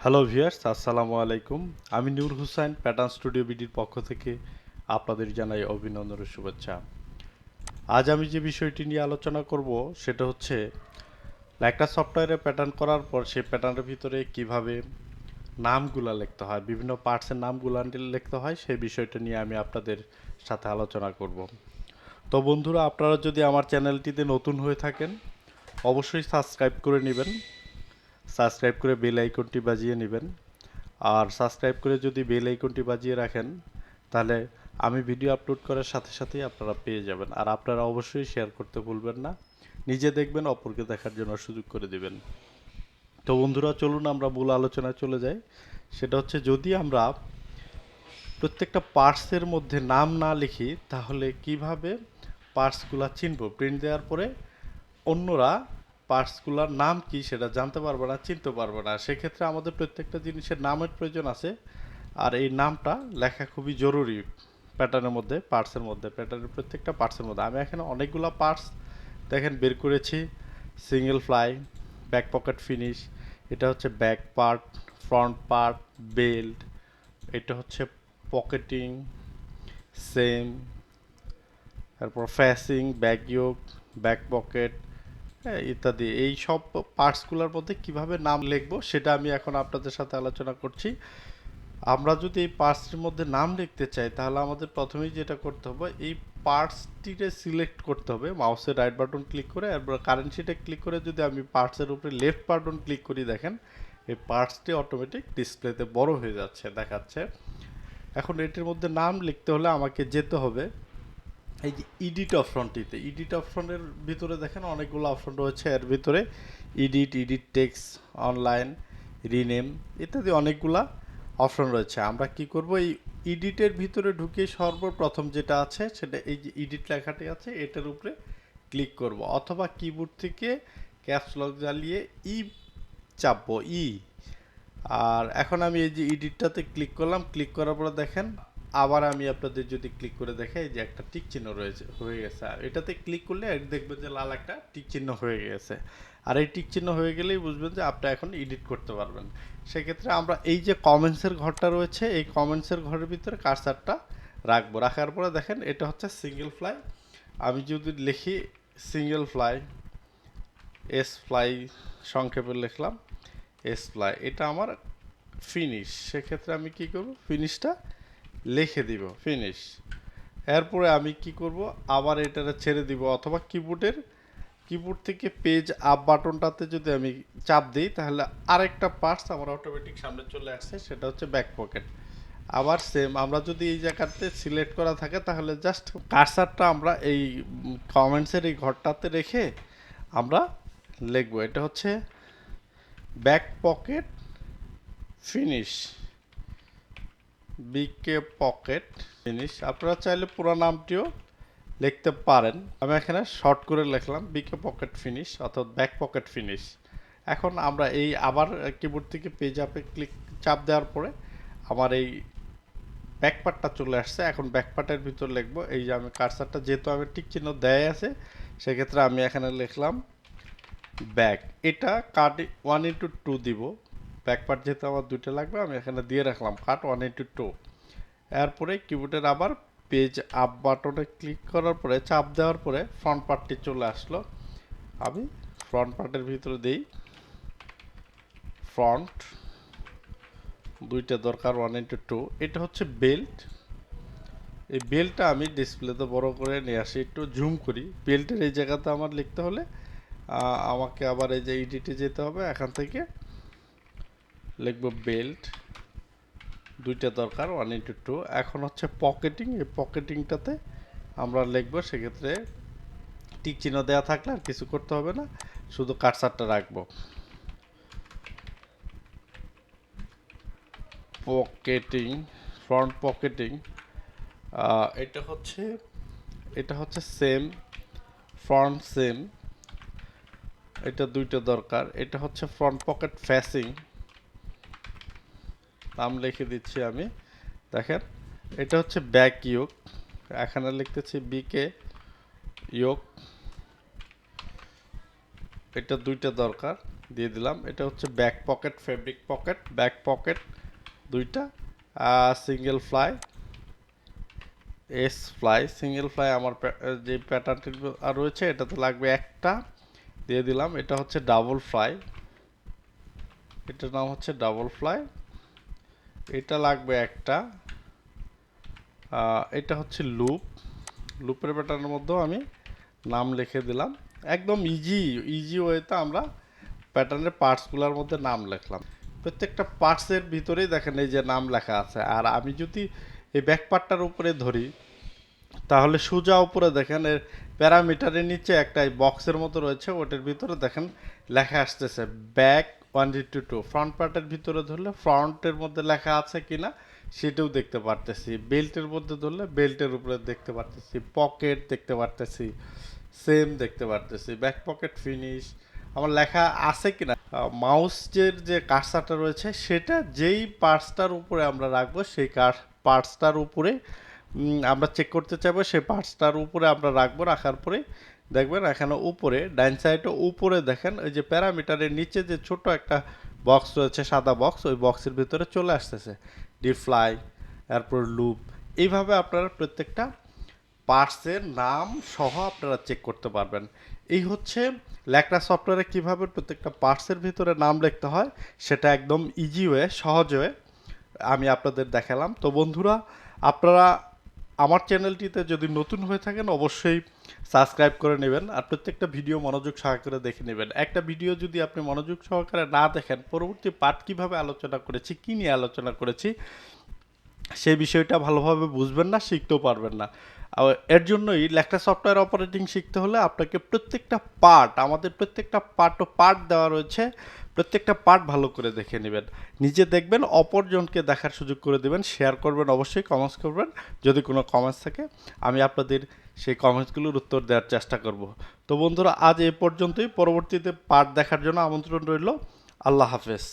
Hello viewers, আসসালামু আলাইকুম। আমি নূর হুসাইন, প্যাটার্ন স্টুডিও বিডির পক্ষ থেকে আপনাদের জানাই অভিনন্দন ও শুভেচ্ছা। আজ আমি যে বিষয়টি নিয়ে আলোচনা করব সেটা হচ্ছে একটা সফটওয়্যারে প্যাটার্ন করার পর সেই প্যাটার্নের ভিতরে কিভাবে নামগুলা লিখতে হয়, বিভিন্ন পার্টসের নামগুলা লিখতে হয়, সেই বিষয়টা নিয়ে আমি আপনাদের সাথে আলোচনা করব। তো বন্ধুরা, আপনারা যদি আমার চ্যানেলটিতে নতুন হয়ে থাকেন অবশ্যই সাবস্ক্রাইব করে নেবেন। সাবস্ক্রাইব করে বেল আইকনটি বাজিয়ে নেবেন। আর সাবস্ক্রাইব করে যদি বেল আইকনটি বাজিয়ে রাখেন তাহলে আমি ভিডিও আপলোড করার সাথে সাথেই আপনারা পেয়ে যাবেন। আর আপনারা অবশ্যই শেয়ার করতে ভুলবেন না। নিজে দেখবেন, অপরকে দেখার জন্য সুযোগ করে দিবেন। তো বন্ধুরা, চলুন আমরা মূল আলোচনায় চলে যাই। সেটা হচ্ছে, যদি আমরা প্রত্যেকটা পার্টসের মধ্যে নাম না লিখি তাহলে কিভাবে পার্টসগুলো চিনব? প্রিন্ট দেওয়ার পরে অন্যরা পার্টসগুলোর নাম কি সেটা জানতে পারবে না, চিনতে পারবে না। সেক্ষেত্রে আমাদের প্রত্যেকটা জিনিসের নামের প্রয়োজন আছে। আর এই নামটা লেখা খুবই জরুরি প্যাটার্নের মধ্যে, পার্টসের মধ্যে, প্যাটার্নের প্রত্যেকটা পার্টসের মধ্যে। আমি এখানে অনেকগুলো পার্টস দেখেন বের করেছি। Single fly, back pocket finish, এটা হচ্ছে back part, front part, belt, এটা হচ্ছে পকেটিং, সেম, তারপর ফ্যাসিং, ব্যাক ইয়োক, ব্যাক পকেট, হ্যাঁ, ইত্যাদি। এই সব পার্টসগুলোর মধ্যে কিভাবে নাম লিখবো সেটা আমি এখন আপনাদের সাথে আলোচনা করছি। আমরা যদি এই পার্টসটির মধ্যে নাম লিখতে চাই তাহলে আমাদের প্রথমেই যেটা করতে হবে, এই পার্টসটিকে সিলেক্ট করতে হবে। মাউসের রাইট বাটন ক্লিক করে এরপর কারেন্ট শিটে ক্লিক করে যদি আমি পার্টসের উপরে লেফট বাটন ক্লিক করি, দেখেন এই পার্টসটি অটোমেটিক ডিসপ্লেতে বড় হয়ে যাচ্ছে, দেখাচ্ছে। এখন এটির মধ্যে নাম লিখতে হলে আমাকে যেতে হবে এই যে এডিট অপশনটিতে। এডিট অপশনের ভিতরে দেখেন অনেকগুলো অপশন রয়েছে। এর ভিতরে এডিট টেক্সট, অনলাইন, রিনেম ইত্যাদি অনেকগুলা অপশন রয়েছে। আমরা কি করব, এই এডিটের ভিতরে ঢুকে সর্বপ্রথম যেটা আছে সেটা এই যে এডিট লেখাটি আছে এটার উপরে ক্লিক করব, অথবা কিবোর্ড থেকে ক্যাপস লক জ্বালিয়ে ই চাপবো, ই। আর এখন আমি এই যে এডিটটাতে ক্লিক করলাম, ক্লিক করার পরে দেখেন আবার আমি আপনাদের যদি ক্লিক করে দেখাই যে একটা টিক চিহ্ন রয়েছে, হয়ে গেছে। আর এটাতে ক্লিক করলে দেখবেন যে লাল একটা টিক চিহ্ন হয়ে গেছে। আর এই টিক চিহ্ন হয়ে গেলেই বুঝবেন যে আপনি এখন এডিট করতে পারবেন। সেক্ষেত্রে আমরা এই যে কমেন্টসের ঘরটা রয়েছে, এই কমেন্টসের ঘরের ভিতরে কার্সারটা রাখবো। রাখার পরে দেখেন এটা হচ্ছে সিঙ্গেল ফ্লাই। আমি যদি লিখি সিঙ্গেল ফ্লাই, এস ফ্লাই সংক্ষেপে লিখলাম, এস ফ্লাই, এটা আমার ফিনিশ। সেক্ষেত্রে আমি কি করব, ফিনিশটা লিখে দিব, ফিনিশ। এরপরে আমি কি করব, আবার এটারে ছেড়ে দিব, অথবা কিবোর্ড থেকে পেজ আপ বাটনটাতে যদি আমি চাপ দিই তাহলে আরেকটা পার্টস আমার অটোমেটিক সামনে চলে আসছে, সেটা হচ্ছে ব্যাক পকেট। আবার সেম, আমরা যদি এই জায়গাতে সিলেক্ট করা থাকে তাহলে জাস্ট কার্সারটা আমরা এই কমেন্টসের এই ঘরটাতে রেখে আমরা লিখবো, এটা হচ্ছে ব্যাক পকেট ফিনিশ, বিকে পকেট ফিনিশ। আপনারা চাইলে পুরো নামটিও লিখতে পারেন। আমি এখানে শর্ট করে লিখলাম বিকে পকেট ফিনিশ অর্থাৎ ব্যাক পকেট ফিনিশ। এখন আমরা এই আবার কিবোর্ড থেকে পেজ আপে ক্লিক চাপ দেওয়ার পরে আমার এই ব্যাক পার্টটা চলে আসছে। এখন ব্যাক পার্টের ভিতর লিখবো, এই যে আমি কার্সারটা যেহেতু আমি টিক চিহ্ন দেয় আছে সেক্ষেত্রে আমি এখানে লিখলাম ব্যাক। এটা কাট 1:2 দিব। ব্যাক পার্ট যেহেতু আমার দুইটা লাগবে আমি এখানে দিয়ে রাখলাম কাট 1:2। এরপরে কিবোর্ডের আবার পেজ আপ বাটনে ক্লিক করার পরে চাপ দেওয়ার পরে ফ্রন্ট পার্টটি চলে আসলো। আমি ফ্রন্ট পার্টের ভিতরে দিই ফ্রন্ট, দুইটা দরকার 1:2। এটা হচ্ছে বেল্ট। এই বেল্টটা আমি ডিসপ্লেতে বড় করে নিয়ে আসি, একটু জুম করি। বেল্টের এই জায়গাতে আমার লিখতে হলে আমাকে আবার এই যে এডিটে যেতে হবে, এখান থেকে লিখব বেল্ট, দুইটা দরকার 1:2। এখন হচ্ছে পকেটিং, এই পকেটিংটাতে আমরা লিখবো। সেক্ষেত্রে টিক চিহ্ন দেওয়া থাকলে আর কিছু করতে হবে না, শুধু কার্সারটা রাখবো। পকেটিং, ফ্রন্ট পকেটিং, এটা হচ্ছে সেম, ফ্রন্ট সেম, এটা দুইটা দরকার। এটা হচ্ছে ফ্রন্ট পকেট ফেসিং, নাম লিখে দিচ্ছি আমি, দেখেন। এটা হচ্ছে ব্যাক ইয়োক, এখানে লিখতেছি বিকে ইয়োক, এটা দুইটা দরকার। দিয়ে দিলাম। এটা হচ্ছে back pocket, fabric pocket, back pocket দুইটা, single fly, S fly, single fly আমার যে প্যাটার্নটি রয়েছে এটাতে লাগবে একটা, দিয়ে দিলাম। এটা হচ্ছে ডাবল ফ্লাই, এটার নাম হচ্ছে ডাবল ফ্লাই, এটা লাগবে একটা। এটা হচ্ছে লুপ, লুপের প্যাটার্নের মধ্যেও আমি নাম লিখে দিলাম। একদম ইজি ওয়েতে আমরা প্যাটার্নের পার্টসগুলোর মধ্যে নাম লিখলাম। প্রত্যেকটা পার্টসের ভিতরেই দেখেন এই যে নাম লেখা আছে। আর আমি যদি এই ব্যাক পার্টটার উপরে ধরি তাহলে সোজা উপরে দেখেন এর প্যারামিটারের নিচে একটা বক্সের মতো রয়েছে, ওটার ভিতরে দেখেন লেখা আসতেছে ব্যাক 182। ফ্রন্ট পার্টের ভিতরে ধরলে ফ্রন্টের মধ্যে লেখা আছে কিনা সেটাও দেখতে পারতেছি, বেল্টের মধ্যে ধরলে বেল্টের উপরে দেখতে পারতেছি, পকেট দেখতে পারতেছি, সেম দেখতে পারতেছি, ব্যাক পকেট ফিনিশ আমার লেখা আছে কিনা। মাউসের যে কার্সারটা রয়েছে সেটা যেই পার্টসটার উপরে আমরা রাখবো সেই পার্টসটার উপরে আমরা চেক করতে চাইবো, সেই পার্টসটার উপরে আমরা রাখবো। রাখার পরে দেখবেন এখানে উপরে ডাইন সাইডে উপরে দেখেন ওই যে প্যারামিটারের নিচে যে ছোট একটা বক্স রয়েছে, সাদা বক্স, ওই বক্সের ভিতরে চলে আসতেছে ডিফ্লাই, এরপর লুপ। এইভাবে আপনারা প্রত্যেকটা পার্টসের নাম সহ আপনারা চেক করতে পারবেন। এই হচ্ছে ল্যাকড়া সফটওয়্যারে কীভাবে প্রত্যেকটা পার্টসের ভিতরে নাম লিখতে হয়, সেটা একদম ইজি ওয়ে, সহজ ওয়ে আমি আপনাদের দেখালাম। তো বন্ধুরা, আপনারা আমার চ্যানেলটিতে যদি নতুন হয়ে থাকেন অবশ্যই সাবস্ক্রাইব করে নেবেন, আর প্রত্যেকটা ভিডিও মনোযোগ সহকারে দেখে নেবেন। একটা ভিডিও যদি আপনি মনোযোগ সহকারে না দেখেন, পরবর্তী পার্ট কীভাবে আলোচনা করেছি, কী নিয়ে আলোচনা করেছি, সেই বিষয়টা ভালোভাবে বুঝবেন না, শিখতেও পারবেন না। এর জন্যই লেকটা সফটওয়্যার অপারেটিং শিখতে হলে আপনাকে প্রত্যেকটা পার্ট, আমাদের প্রত্যেকটা পার্ট দেওয়া রয়েছে, প্রত্যেকটা পার্ট ভালো করে দেখে নেবেন, নিজে দেখবেন, অপরজনকে দেখার সুযোগ করে দেবেন, শেয়ার করবেন, অবশ্যই কমেন্টস করবেন। যদি কোনো কমেন্টস থাকে আমি আপনাদের সেই কমেন্টসগুলোর উত্তর দেওয়ার চেষ্টা করব। তো বন্ধুরা, আজ এই পর্যন্তই। পরবর্তীতে পার্ট দেখার জন্য আমন্ত্রণ রইল। আল্লাহ হাফেজ।